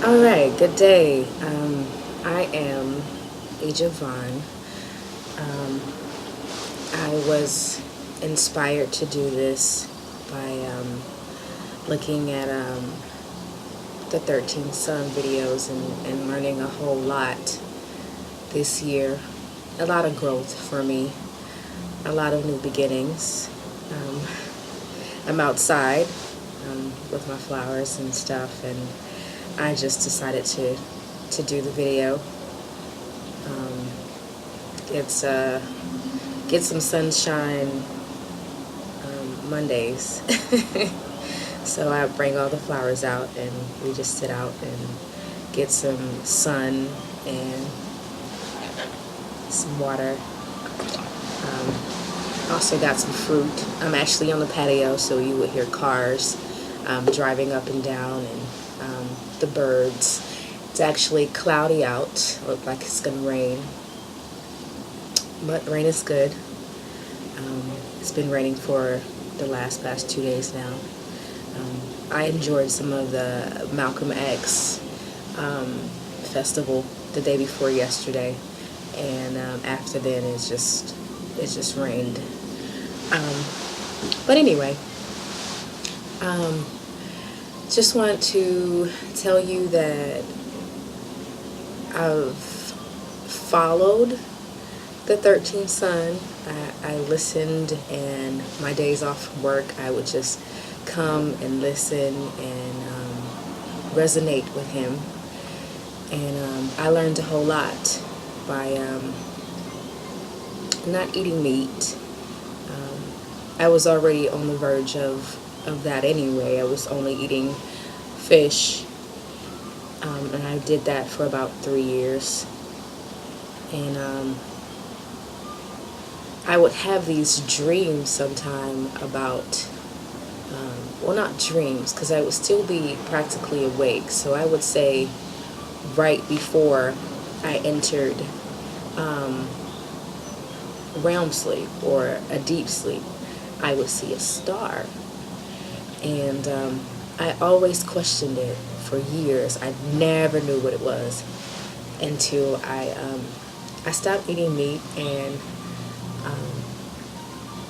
Alright, good day. I am Vaughn. Um, I was inspired to do this by looking at the 13 Sun videos and learning a whole lot this year. A lot of growth for me, a lot of new beginnings. Um, I'm outside with my flowers and stuff, and I just decided to do the video. It's get some sunshine Mondays. So I bring all the flowers out and we just sit out and get some sun and some water. Also got some fruit. I'm actually on the patio, so you would hear cars driving up and down, and the birds. It's actually cloudy out. Looks like it's gonna rain, but rain is good. It's been raining for the past 2 days now. I enjoyed some of the Malcolm X festival the day before yesterday, and after then it just rained. But anyway, just want to tell you that I've followed the 13th Sun. I listened, and my days off from work, I would just come and listen and resonate with him. And I learned a whole lot by not eating meat. I was already on the verge of that anyway. I was only eating fish, and I did that for about 3 years. And I would have these dreams sometime about, well, not dreams, because I would still be practically awake. So I would say right before I entered realm sleep or a deep sleep, I would see a star. And I always questioned it for years. I never knew what it was until I stopped eating meat, and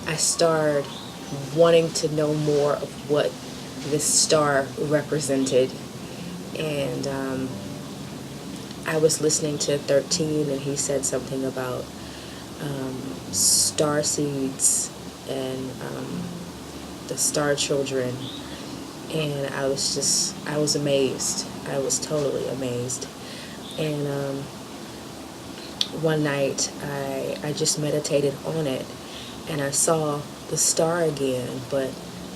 I started wanting to know more of what this star represented. And I was listening to 13, and he said something about star seeds and the star children, and I was amazed. I was totally amazed. And one night I just meditated on it, and I saw the star again, but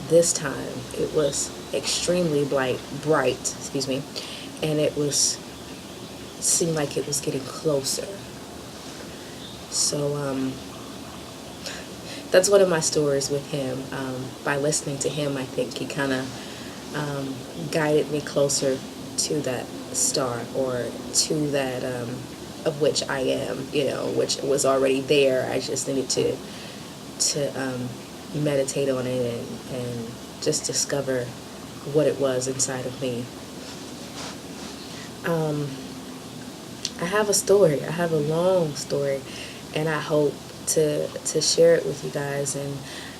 this time it was extremely bright, and it seemed like it was getting closer. So that's one of my stories with him. By listening to him, I think he kind of guided me closer to that star, or to that of which I am, which was already there. I just needed to meditate on it and just discover what it was inside of me. I have a story. I have a long story, and I hope to share it with you guys, and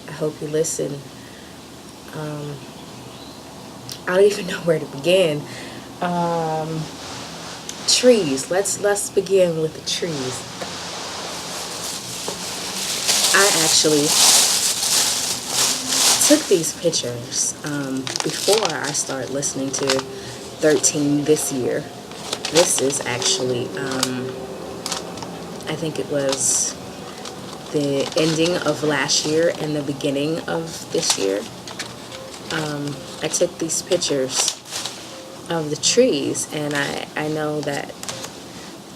I hope you listen. I don't even know where to begin. Trees. Let's begin with the trees. I actually took these pictures before I started listening to 13 this year. This is actually, I think it was the ending of last year and the beginning of this year. I took these pictures of the trees, and I know that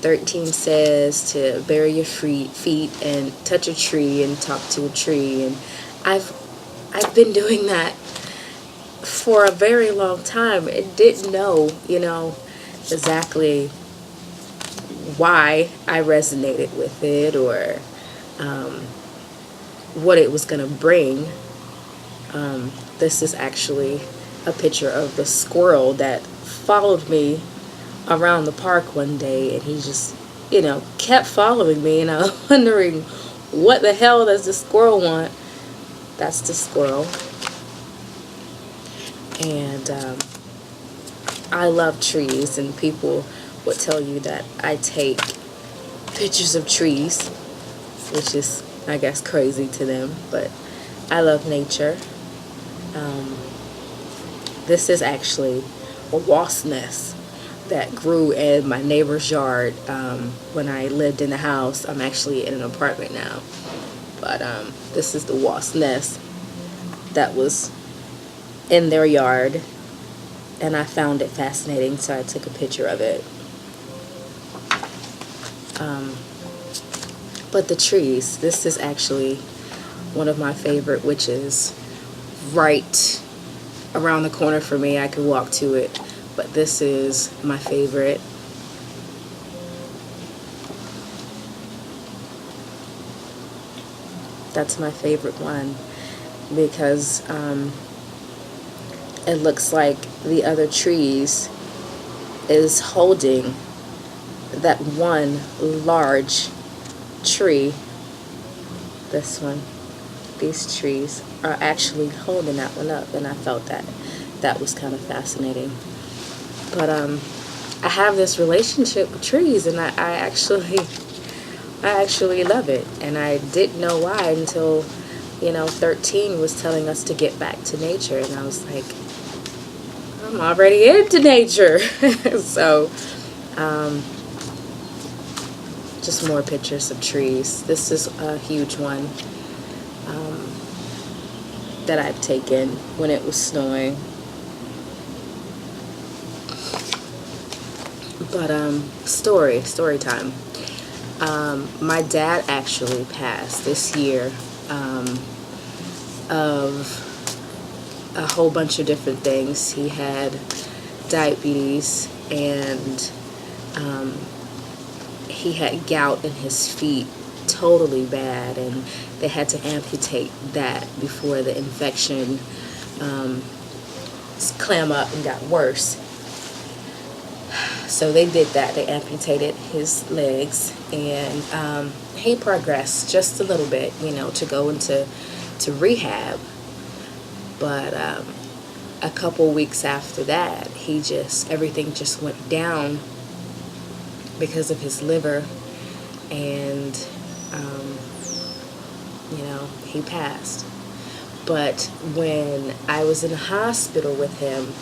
13 says to bury your feet and touch a tree and talk to a tree, and I've been doing that for a very long time. I didn't know, exactly why I resonated with it, or what it was gonna bring. This is actually a picture of the squirrel that followed me around the park one day, and he just, kept following me, and I was wondering, what the hell does the squirrel want? That's the squirrel. And I love trees, and people would tell you that I take pictures of trees, which is, I guess, crazy to them, but I love nature. This is actually a wasp nest that grew in my neighbor's yard when I lived in the house. I'm actually in an apartment now, but this is the wasp nest that was in their yard, and I found it fascinating, so I took a picture of it. But the trees, this is actually one of my favorite, which is right around the corner for me. I could walk to it, but this is my favorite. That's my favorite one because it looks like the other trees is holding that one large tree. This one, these trees are actually holding that one up, and I felt that was kind of fascinating. But I have this relationship with trees, and I actually love it, and I didn't know why until 13 was telling us to get back to nature, and I was like, I'm already into nature. So just more pictures of trees. This is a huge one that I've taken when it was snowing. But story time. My dad actually passed this year of a whole bunch of different things. He had diabetes, and he had gout in his feet, totally bad, and they had to amputate that before the infection clammed up and got worse. So they did that. They amputated his legs, and he progressed just a little bit, to go into rehab. But a couple weeks after that, everything just went down because of his liver, and he passed. But when I was in the hospital with him,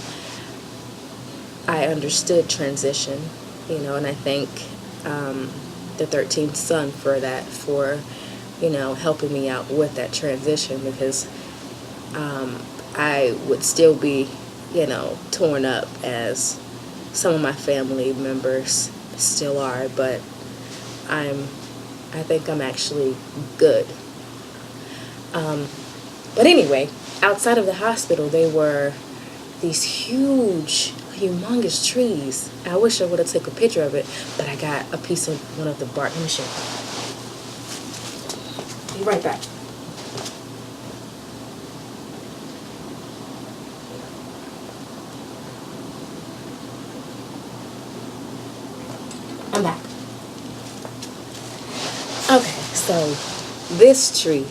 I understood transition, and I thank the 13th son for that, for helping me out with that transition, because I would still be torn up, as some of my family members still are, but I think I'm actually good. But anyway, outside of the hospital, they were these huge, humongous trees. I wish I would have took a picture of it, but I got a piece of one of the bark. Let me show you. Be right back. I'm back. Okay, so this tree,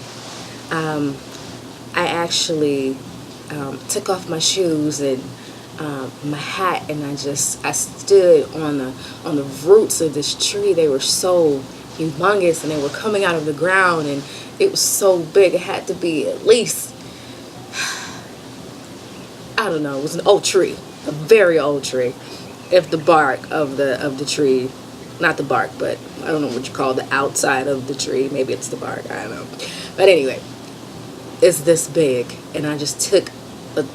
I actually took off my shoes and my hat, and I stood on the roots of this tree. They were so humongous, and they were coming out of the ground, and it was so big. It had to be at least, I don't know, it was an old tree, a very old tree. If the bark of the tree, not the bark, but I don't know what you call the outside of the tree, maybe it's the bark, I don't know. But anyway, it's this big, and I just took,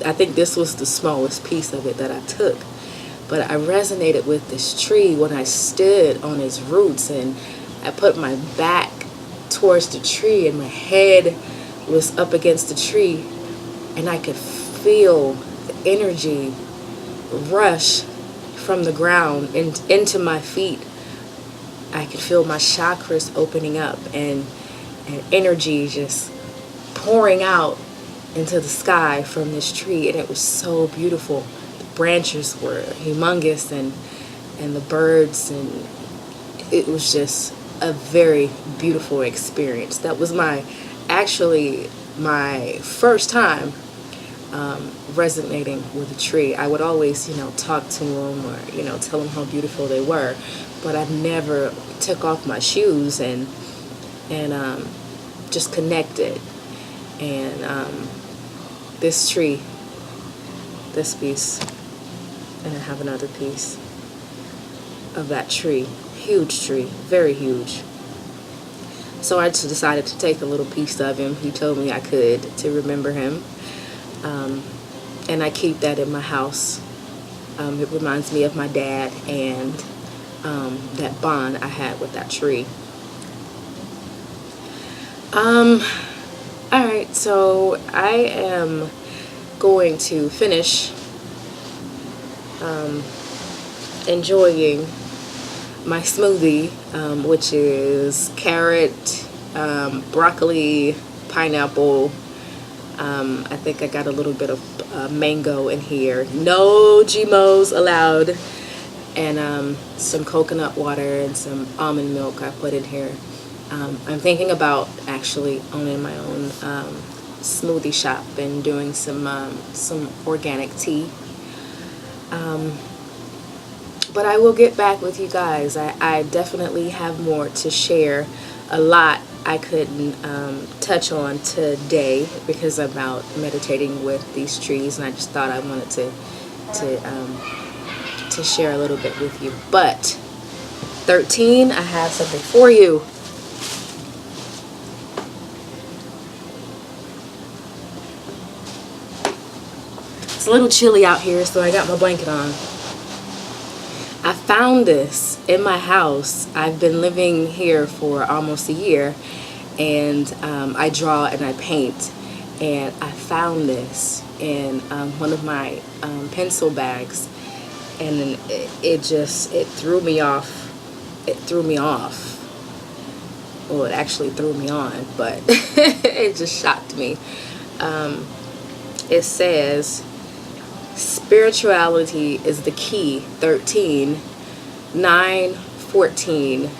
I think this was the smallest piece of it that I took, but I resonated with this tree when I stood on its roots, and I put my back towards the tree, and my head was up against the tree, and I could feel the energy rush from the ground into my feet. I could feel my chakras opening up, and energy just pouring out into the sky from this tree, and it was so beautiful. The branches were humongous, and the birds, and it was just a very beautiful experience. That was actually my first time resonating with a tree. I would always, talk to them, or, tell them how beautiful they were, but I've never took off my shoes and just connected. And this tree, this piece, and I have another piece of that tree. Huge tree, very huge. So I just decided to take a little piece of him. He told me I could, to remember him. And I keep that in my house. It reminds me of my dad and that bond I had with that tree. Alright, so I am going to finish enjoying my smoothie, which is carrot, broccoli, pineapple. I think I got a little bit of mango in here. No GMOs allowed. And some coconut water and some almond milk I put in here. I'm thinking about actually owning my own smoothie shop and doing some organic tea. But I will get back with you guys. I definitely have more to share. A lot I couldn't touch on today because I'm out meditating with these trees, and I just thought I wanted to share a little bit with you. But 13, I have something for you. It's a little chilly out here, so I got my blanket on. I found this in my house. I've been living here for almost a year, and I draw and I paint, and I found this in one of my pencil bags, and then it threw me off. It threw me off. Well, it actually threw me on, but it just shocked me. It says, spirituality is the key. 13, 9, 14,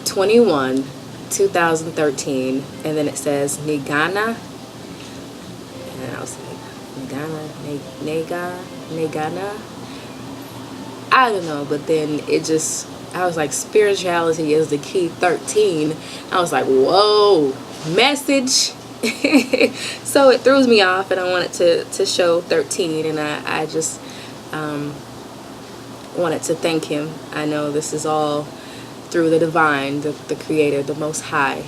21, 2013, and then it says Nigana, and I was like, Nagana, I don't know, but then I was like, spirituality is the key. 13, I was like, whoa, message. So it throws me off, and I wanted to show 13, and I just wanted to thank him. I know this is all through the divine, the creator, the most high.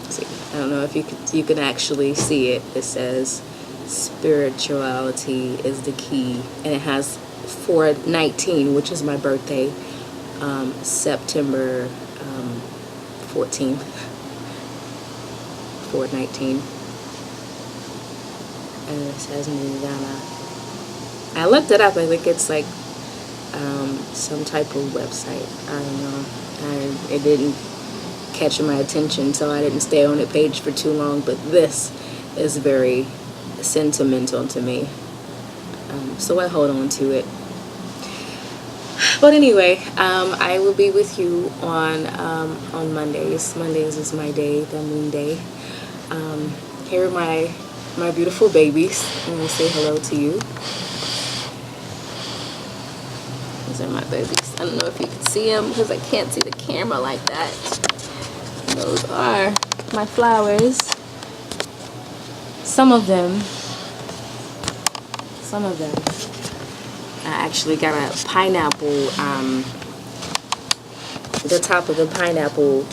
See, I don't know if you can actually see it. It says spirituality is the key, and it has 4/19, which is my birthday, September 14th. 4/19, and it says Nirvana. I looked it up. I think it's like some type of website. I don't know. It didn't catch my attention, so I didn't stay on the page for too long. But this is very sentimental to me, so I hold on to it. But anyway, I will be with you on Mondays. Mondays is my day, the moon day. Here are my beautiful babies. I'm going to say hello to you. These are my babies. I don't know if you can see them because I can't see the camera like that. Those are my flowers. Some of them. I actually got a pineapple, the top of the pineapple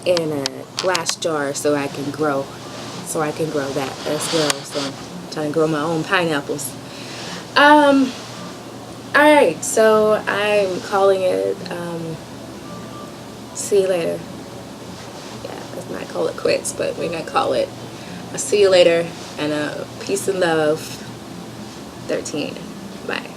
in a glass jar so I can grow that as well. So I'm trying to grow my own pineapples. Alright, so I'm calling it see you later. Yeah, let's not call it quits, but we're gonna call it a see you later and a peace and love. 13. Bye.